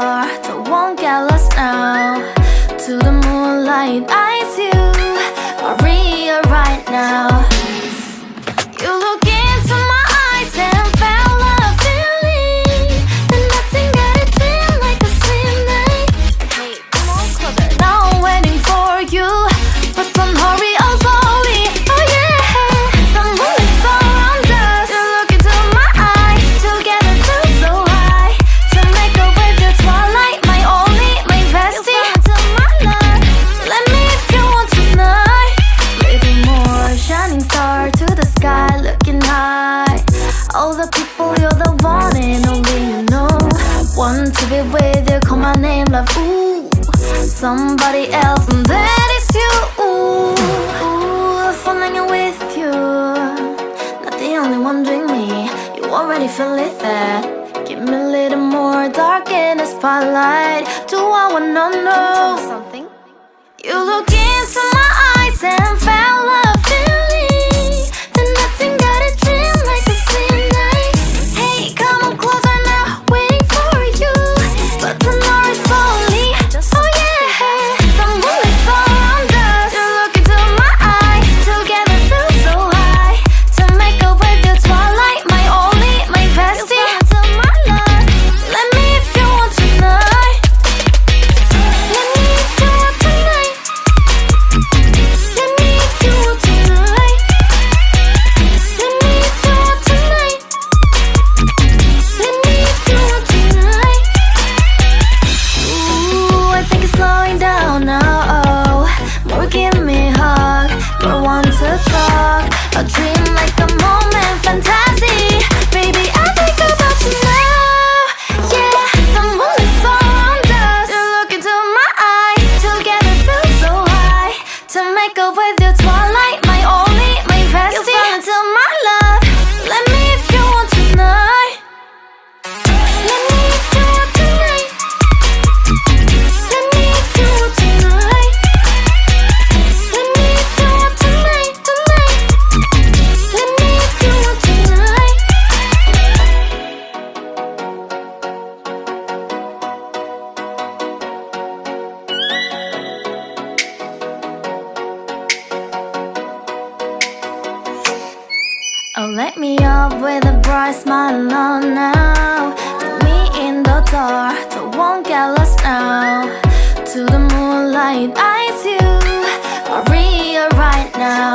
dark, so won't get lost now. To the moonlight, eyes you, Maria right now. You look into my eyes and felt a feeling that nothing got it feel like a slim night. Hey, come on closer. Now I'm waiting for you, but don't hurry, oh slowly. Oh yeah, the moon is around us. You look into my eyes, together feel so high. To make a with the twilight, my only, my bestie. You my love, let me if you want tonight. Little more shining star to the sky, looking high. All the people, you're the one and only you know. Want to be with you, call my name, love, ooh. Somebody else, and that is you, ooh. Falling with you, not the only one doing me. You already feel it there. Give me a little more dark in the spotlight. Do I wanna know something? You look into my eyes and felt a feeling that nothing got a dream like a slim night. Hey, come on closer now, waiting for you, but the night is slowly. Oh yeah, the moon is around us. You look into my eyes, together feel so high. To make a with the twilight, my only, my bestie. You my love, let me if you want tonight. Let me if you want tonight. Let me if you want tonight. Let me if you want tonight. Let me if you want tonight. Ooh, I think it's slowing down now. Oh, more give me a hug, more want to talk. A dream like a moment, fantasy. Baby, I think about you now. Yeah, the moon is around us. You look into my eyes, together feel so high. To make up with your twilight, my only, my bestie. You fall into my love, let me if you want tonight. Let me if you want tonight. Let me if you want tonight. Let me if you want tonight, tonight. Let me if you want tonight. Oh, let me up with a bright smile on now. Put me in the dark, so won't get lost now. To the moonlight, eyes you, Maria right now.